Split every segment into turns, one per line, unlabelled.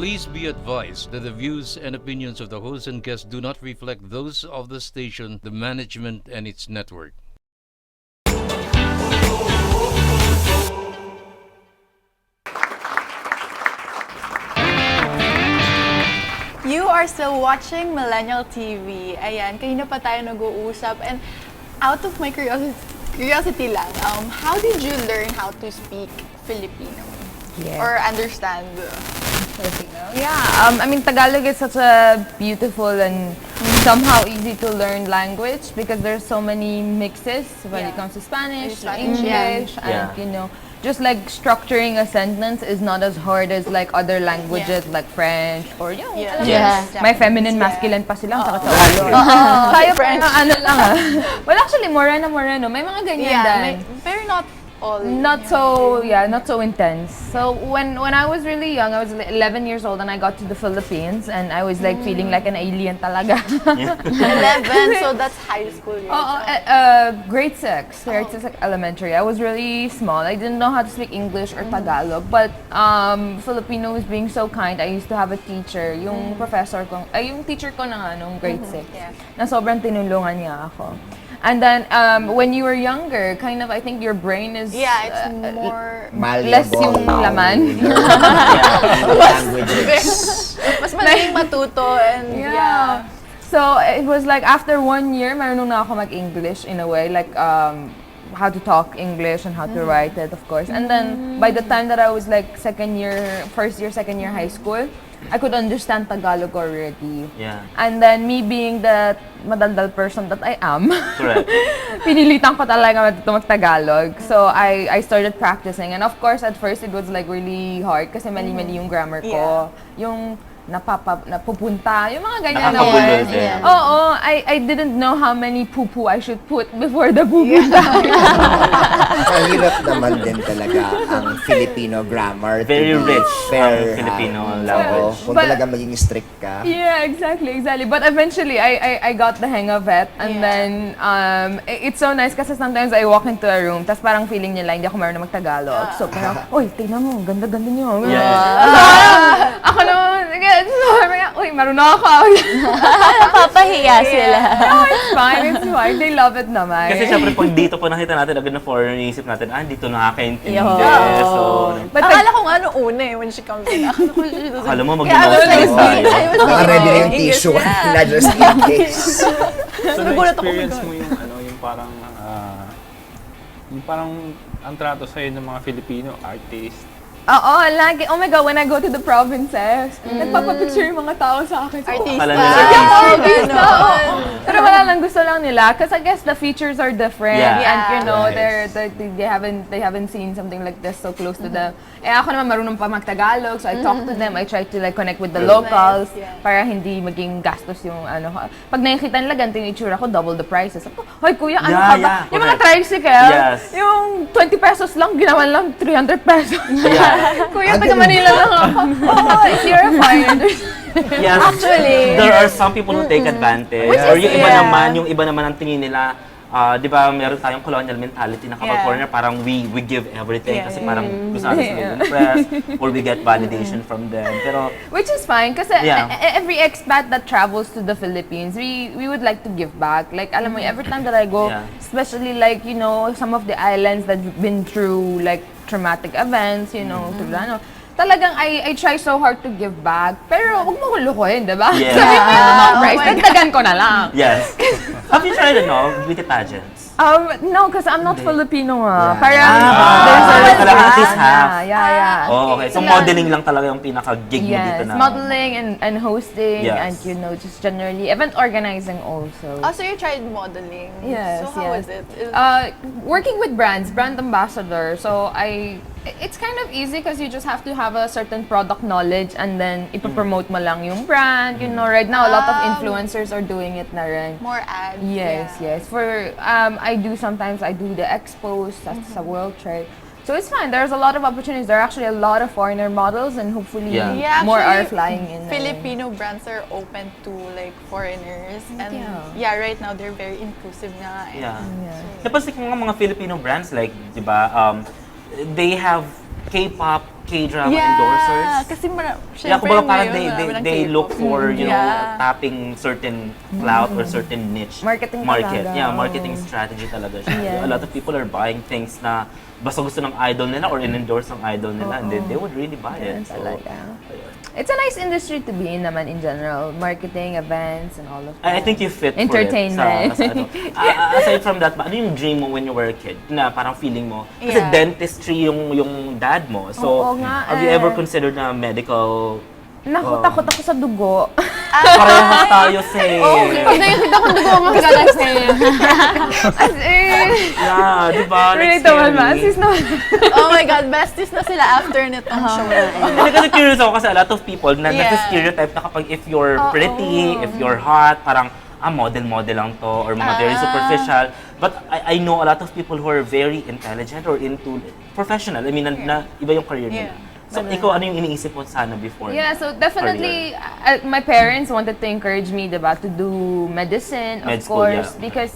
Please be advised that the views and opinions of the host and guests do not reflect those of the station, the management, and its network.
You are still watching Millennial TV. Ayan, kanina pa tayo nag-uusap. And out of my curiosity lang, how did you learn how to speak Filipino? Or understand Filipino?
Yeah, I mean, Tagalog is such a beautiful and somehow easy to learn language because there's so many mixes when it comes to Spanish, English, and you know, just like structuring a sentence is not as hard as like other languages like French or you know, may feminine, masculine pa silang sakit sa ulo. Kaya French. Ano lang Well, actually, moreno. May mga ganyan din.
Pero not all.
Not so intense. So when I was really young, I was 11 years old and I got to the Philippines and I was like feeling like an alien talaga.
11, so that's high school.
Grade 6, elementary. I was really small. I didn't know how to speak English or Tagalog, but Filipino was being so kind. I used to have a teacher, yung professor ko, yung teacher ko na nung grade 6, na sobrang tinulungan niya ako. And then when you were younger, kind of I think your brain is
it's more
less yung laman.
Languages.
Mas madaling matuto and
So it was like after 1 year, marunong na ako mag-English in a way, like how to talk English and how to write it, of course. And then by the time that I was like second year high school, I could understand Tagalog already.
Yeah.
And then me being the madaldal person that I am,
Correct.
pinilitan ko talaga mag-Tagalog. So I started practicing. And of course, at first it was like really hard kasi mali-mali yung grammar ko. Yung napupunta, yung mga ganyan na words. Oo, I didn't know how many pupu I should put before the pupunta.
Mahirap naman din talaga ang Filipino grammar.
Very rich
fair,
Filipino language.
Kung talaga maging strict ka.
Yeah, exactly. But eventually, I got the hang of it. And then, it's so nice kasi sometimes I walk into a room, tas parang feeling nila, hindi ako marunong mag-Tagalog. So parang, uy, tingnan mo, ganda-ganda niyo. Ako naman, uy, marunong ako.
Napapahiya sila.
No, it's fine. They love it naman.
Kasi syempre pag dito po nakita natin agad na foreigner, isip natin, dito nakakaintindi. So,
akala ko nga nung una when she comes in.
akala mo mag-emotional tayo.
Naka-ready na yung tissue, not just in case.
So, na-experience mo yung yung parang ang trato sa'yo ng mga Filipino artist.
Oo, lagi. Oh my God, when I go to the provinces, nagpapapicture yung mga tao sa akin.
Artista.
Artista. Pero wala lang, gusto lang nila. Because I guess the features are different. And you know, they haven't seen something like this so close to them. Ako naman marunong pa mag-Tagalog, so I talk to them. I try to like connect with the locals para hindi maging gastos yung ano. Pag nakikita nila ganito yung itsura ko, double the prices. Ako, hoy kuya, ano ka ba? Yung mga tricycle, yung 20 pesos lang, ginawan lang 300 pesos. Kuya, taga Manila lang ako. Oh, if you're a foreigner.
Yes, actually, there are some people who take advantage. Or yung iba naman ang tingin nila, di ba meron tayong colonial mentality na kapag foreigner, parang we give everything kasi parang gusto natin sila impress or we get validation from them. Pero
which is fine kasi every expat that travels to the Philippines, we would like to give back. Like, alam mo, every time that I go, especially like, you know, some of the islands that we've been through, like, traumatic events, you know, talagang I try so hard to give back. Pero huwag mo ko lukuhin, di ba?
Yeah.
Sabi mo yung mga price, dagdagan ko na lang.
Yes. Have you tried beauty pageants?
No, because I'm not Filipino nga.
Yeah. Oh, okay. So modeling lang talaga yung pinaka-gig mo dito na.
Modeling and hosting and you know, just generally event organizing also.
Oh, so you tried modeling?
Yes.
So how was it?
Working with brands, brand ambassador. So it's kind of easy because you just have to have a certain product knowledge and then ipapromote mo lang yung brand. You know, right now a lot of influencers are doing it na rin.
More ads.
Yes. For I do the expos sa World Trade. So it's fine. There's a lot of opportunities. There are actually a lot of foreigner models and hopefully more are flying in.
Filipino brands are open to like foreigners and right now they're very inclusive na.
Napansin ko nga mga Filipino brands like, di ba, they have K-pop K-drama endorsers.
Kasi
Yeah,
syempre
kumbaga parang
ngayon,
they look for, you know,
Yeah.
tapping certain clout or certain niche
Marketing
market.
talaga.
Yeah, marketing strategy talaga siya.
Yes.
A lot of people are buying things na basta gusto ng idol nila or in-endorse ng idol nila and then they would really buy it. So,
Talaga. It's a nice industry to be in naman in general. Marketing, events, and all of that.
I think you fit
Entertainment.
for it. Aside from that, ano yung dream mo when you were a kid? Na parang feeling mo, kasi
Yeah.
dentistry yung dad mo. So,
Oo nga
have you
eh.
ever considered na medical?
Naku, takot ako sa dugo.
Parehas tayo, same.
Pag nakikita ko dugo, magalang sa'yo. As in,
Yeah, di ba? Like,
relatable
scary.
ba? Sis naman.
Oh my God, besties na sila after nitong show na yun.
Hindi kasi curious ako kasi a lot of people na
Yeah.
nasa-stereotype na kapag if you're pretty, if you're hot, parang model-model lang to or mga very superficial. But I know a lot of people who are very intelligent or into professional. I mean, na iba yung career nila.
Yeah.
So, ikaw, ano yung iniisip mo sana before?
Yeah, so definitely, my parents wanted to encourage me, diba, to do medicine, of
Med school,
course,
yeah.
because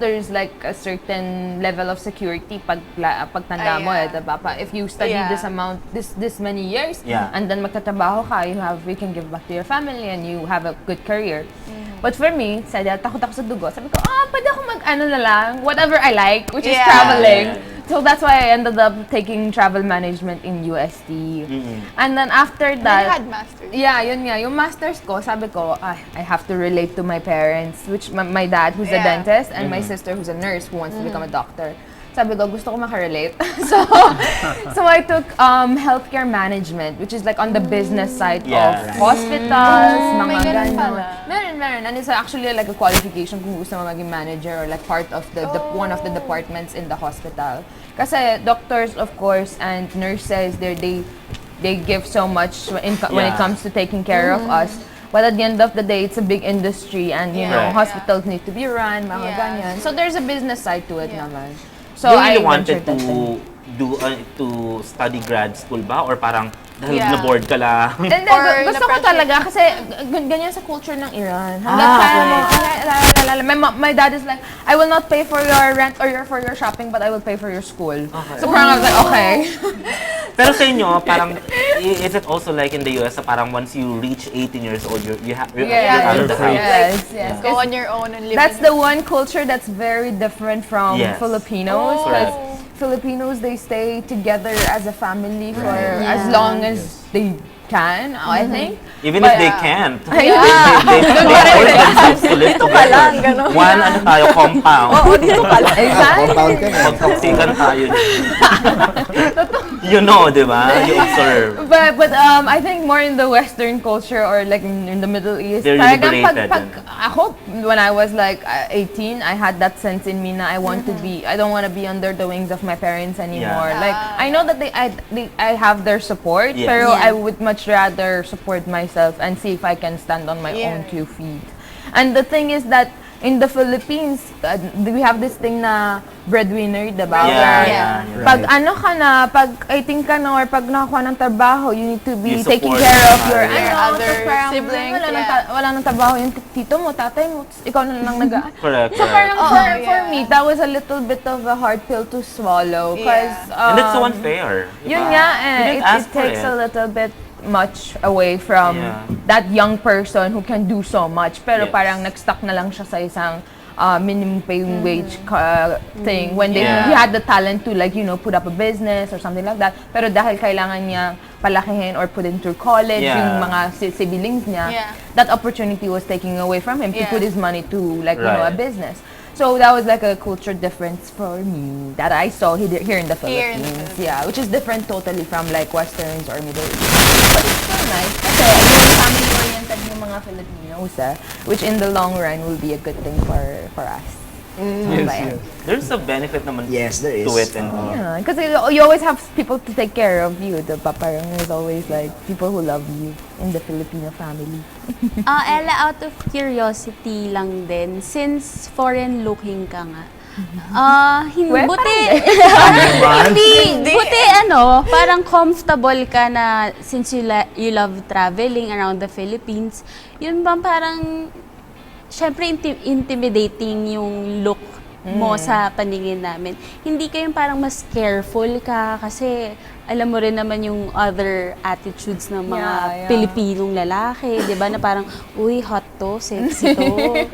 there's like a certain level of security pagtanda mo,
yeah.
diba? If you study
Yeah.
this amount, this many years,
Yeah.
and then magtatrabaho ka, you can give back to your family and you have a good career. But for me, takot ako sa dugo. Sabi ko, pwede ako mag-ano na lang, whatever I like, which is
Yeah.
traveling.
Yeah.
So that's why I ended up taking travel management in UST. And then after
You
that,
had masters.
yeah, yun nga. Yung masters ko, sabi ko, I have to relate to my parents, which my dad, who's a
Yeah.
dentist, and my sister, who's a nurse, who wants to become a doctor. Sabi ko, gusto ko makarelate. so I took healthcare management, which is like on the business side
Yeah.
of hospitals, mga
may ganun
ganon.
pala.
Meron. And it's actually like a qualification kung gusto mo maging manager or like part of the one of the departments in the hospital. Kasi doctors, of course, and nurses, they give so much when it
Yeah.
comes to taking care of us. But at the end of the day, it's a big industry and, you know,
Yeah.
hospitals need to be run, mga
Yeah.
ganyan. So there's a business side to it
Yeah.
naman. So
You really
I
wanted
ventured that way.
to study grad school ba? Or parang dahil
Yeah.
na-bored ka lang?
Hindi,
Or
gusto ko
na-pressure.
talaga kasi ganyan sa culture ng Iran. Hanggang kaya mo, my dad is like, I will not pay for your rent or for your shopping, but I will pay for your school. So parang I was like, okay.
Pero sa inyo, parang, is it also like in the US, na parang once you reach 18 years old, you're out of the house?
Yes.
Go on your own and live.
That's the one culture that's very different from
Yes.
Filipinos.
Oh.
Because Filipinos, they stay together as a family for as long as they can, I think.
Even if they can't.
Yeah.
They force themselves to live together. One, compound.
Exactly.
Compound ka na.
Magtoksikan tayo. You know, di ba? You observe.
But I think more in the Western culture or like in the Middle East.
They're
talagang
liberated.
I hope when I was like 18, I had that sense in me na I don't want to be under the wings of my parents anymore.
Yeah.
Like I know that I have their support,
Yes.
pero
Yeah.
I would much rather support myself and see if I can stand on my own 2 feet. And the thing is that in the Philippines, we have this thing na breadwinner, diba? Where
Yeah.
pag ano ka na, pag 18 ka na or pag nakakuha ng trabaho, you need to be
You
taking
support
care of your
your
other
so parang
siblings,
wala nang trabaho yung tito mo, tatay mo, ikaw na lang nag
Correct.
So parang
correct.
for me, that was a little bit of a hard pill to swallow. Cause,
And that's so unfair. di
yun
ba?
nga
You
eh,
didn't ask
it
for
takes
it.
a little bit much away from
Yeah.
that young person who can do so much. Pero
Yes.
parang nag-stuck na lang siya sa isang minimum paying wage thing when he had the talent to like, you know, put up a business or something like that. Pero dahil kailangan niya palakihin or put him through college yung mga siblings niya, that opportunity was taken away from him to put his money to like, you know, a
Right.
business. So that was like a culture difference for me that I saw here in the
Here in the
Philippines.
Philippines.
Yeah, which is different totally from like Westerns or Middle East. But it's still nice kasi again, family-oriented yung mga Filipinos which in the long run will be a good thing for us.
Yes.
There's a benefit naman
Yes, there is.
to it. And,
Yeah, because you always have people to take care of you. Diba? Parang there's always like people who love you in the Filipino family.
Ella, out of curiosity lang din, since foreign looking ka nga,
Well,
buti,
parang
hindi, buti parang comfortable ka na since you love traveling around the Philippines, yun ba parang, syempre intimidating yung look mo sa paningin namin. Hindi kayong parang mas careful ka kasi alam mo rin naman yung other attitudes ng mga Pilipinong lalaki, di ba? Na parang, uy, hot to, sexy to.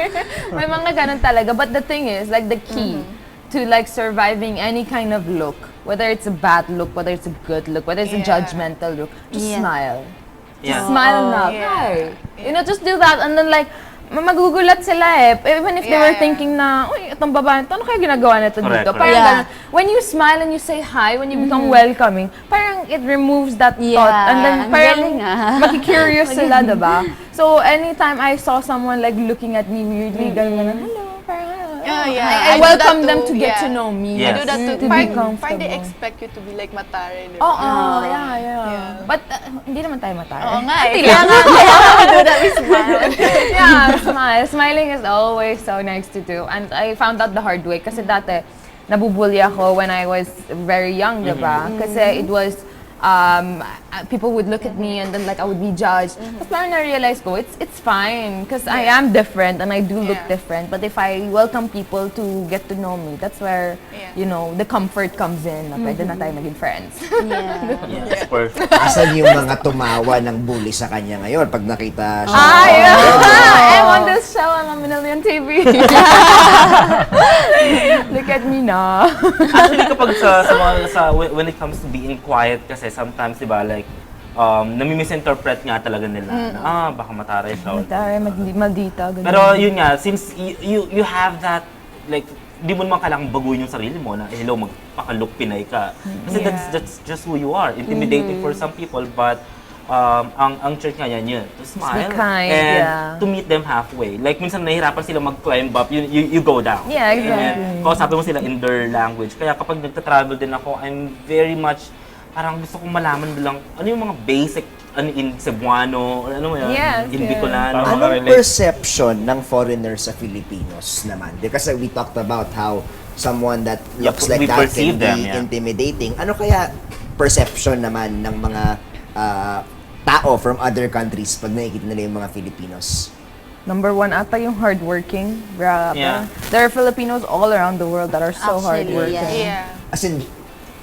May mga ganun talaga. But the thing is, like the key to like surviving any kind of look, whether it's a bad look, whether it's a good look, whether it's a judgmental look, just smile. Just smile na. Hi. You know, just do that and then like, magugulat sila eh. Even if they were thinking na, uy, itong babae, ano kaya ginagawa nito dito? Parang ganun. When you smile and you say hi, when you become welcoming, parang it removes that thought. And then parang makikurious sila, diba? So anytime I saw someone like looking at me weirdly, ganun, hello, parang hello. I welcome them to get to know me.
I do that too.
To be comfortable.
Parang they expect you to be like matare.
Yeah. But hindi naman tayo matay.
Oo nga eh. Kaya nga, do that with smile.
Yeah, smile. Smiling is always so nice to do. And I found out the hard way. Kasi dati, nabubully ako when I was very young, diba? Kasi it was, people would look at me and then like I would be judged. Tapos parang na-realize ko, it's fine. Because I am different and I do look different. But if I welcome people to get to know me, that's where, you know, the comfort comes in. Na pwede na tayo maging friends.
Yes, perfect.
Asan yung mga tumawa ng bully sa kanya ngayon pag nakita siya?
I'm on this show, I'm on Millennial TV. Look at me na.
Actually, kapag when it comes to being quiet kasi sometimes, di ba, like, nami-misinterpret nga talaga nila na, baka mataray siya.
Mataray, maldita. Ganun.
Pero yun nga, since you have that, like, di mo naman kailangang baguhin yung sarili mo na, hello, magpaka-look Pinay ka. Kasi that's just who you are. Intimidating for some people, but ang church nga yan, to smile
kind,
and to meet them halfway. Like, minsan nahihirapan sila mag-climb up, you go down.
Yeah, exactly.
And kausapin mo sila in their language. Kaya kapag nagta-travel din ako, I'm very much, parang gusto kong malaman lang, ano yung mga basic, in Cebuano, or ano mo yun, in Bicolano.
Anong perception ng foreigners sa Filipinos naman? Because we talked about how someone that looks like
we
that
perceive
can be
them,
intimidating. Ano kaya perception naman ng mga tao from other countries pag nakikita nila yung mga Filipinos?
Number one ata yung hardworking. Grabe.
Yeah.
There are Filipinos all around the world that are so hardworking.
As in,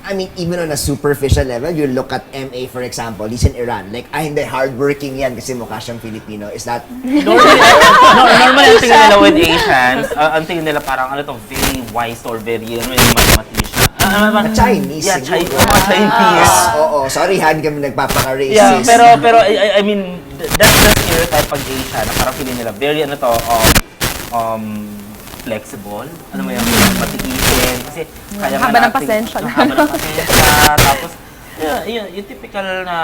I mean, even on a superficial level, you look at M.A, for example, he's in Iran. Like, hindi, hardworking yan kasi mukha siyang Filipino. Is that...
Normally, ang tingin nila with Asians, ang tingin nila parang, ano to, very wise or very, mathematician.
Chinese.
Yeah,
siguro.
Chinese.
Oo, sorry, han kami nagpapaka-racist.
Yeah, pero I mean, that's the stereotype pag Asian, na parang feeling nila, very, flexible. Ano mo yung matiisin. Kasi kaya
haba ng pasensya.
Haba ng pasensya. Tapos, yung typical na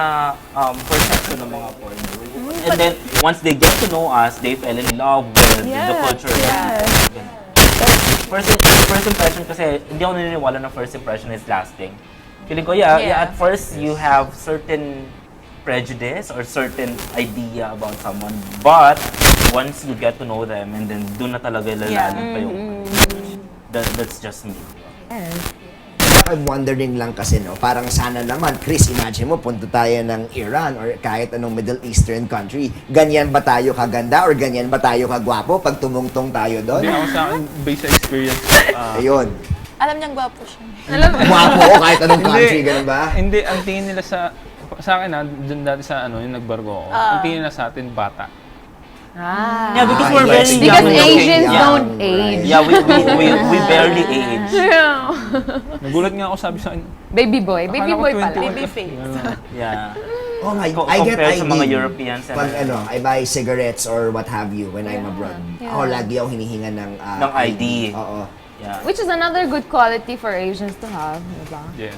perception ng mga foreigners. And then, once they get to know us, they fell in love with the culture. First impression kasi, hindi ako naniniwala na first impression is lasting. Feeling ko, at first, you have certain prejudice or certain idea about someone, but once you get to know them and then doon na talaga lalalim pa yung that's just me.
I'm wondering lang kasi, no, parang sana naman, Chris, imagine mo, punta tayo ng Iran or kahit anong Middle Eastern country. Ganyan ba tayo kaganda or ganyan ba tayo kagwapo pag tumungtong tayo doon?
Hindi ako sa akin, based sa experience.
Ayun.
Alam niyang gwapo siya.
Gwapo o kahit anong country, ganun ba?
Hindi, ang tingin nila sa akin dun dati sa yung nagbargo ako, ang tingin nila sa atin bata.
Yeah, because we're very young.
Because Asians
young,
don't
right.
age.
Yeah, we barely age.
Nagulat nga ako, sabi sa akin,
Baby boy
akala ko
pala.
21.
Baby face.
Yeah.
Oh my, I get
Compared sa
ID.
mga Europeans.
Pag I buy cigarettes or what have you when I'm abroad. Ako lagi ako hinihinga ng
Ng ID.
Oo.
Yeah.
Which is another good quality for Asians to have, diba?
yes.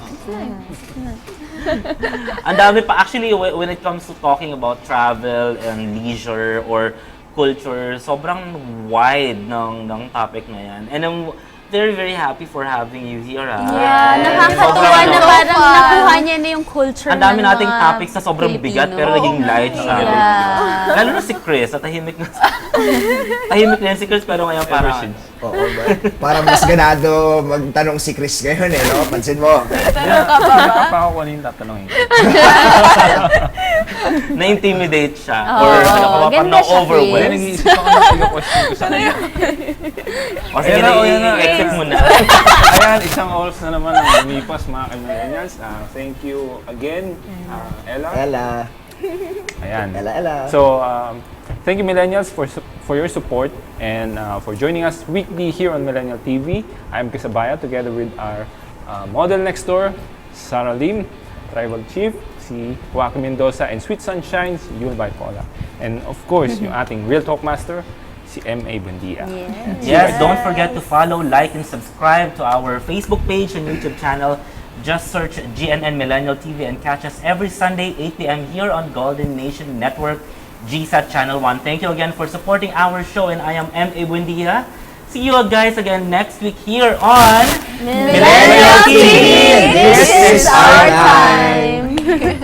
Ang dami pa. Actually, when it comes to talking about travel and leisure or culture, sobrang wide ng topic na yan. And I'm very, very happy for having you here.
Yeah,
And
nakakatuwa
sobrang,
na parang nakuha niya na yung culture
ang dami
ng
nating
mga
topics na sobrang bigat
Pilipino.
pero naging light siya.
Yeah.
Lalo na si Chris, tahimik na si Chris pero ngayon parang
Oo, parang mas ganado magtanong si Chris ngayon no? Pansin mo.
Kaya pa ako kanina tatanungin.
na-intimidate siya.
Oo,
Or ano ka ba, parang
ganda siya,
na-overwhelm.
Wala, nag-iisip ako ng question ko sana.
O sige,
Ayan na.
i-exit mo na.
Ayan, isang oras na naman ang lumipas mga millennials. Thank you again, Ella.
Ella.
Ayan.
Ella.
So, thank you millennials for your support and for joining us weekly here on Millennial TV. I'm Chris together with our model next door, Zarah, Tribal Chief, si Joaqui Mendoza, and Sweet Sunshine, si Euluvye. And of course, yung ating Real Talk Master, si M.A.
Yes, don't forget to follow, like, and subscribe to our Facebook page and YouTube channel. Just search GNN Millennial TV and catch us every Sunday, 8 p.m. here on Golden Nation Network, GSAT Channel 1. Thank you again for supporting our show, and I am M.A. See you guys again next week here on
Millennial TV.
This is our time.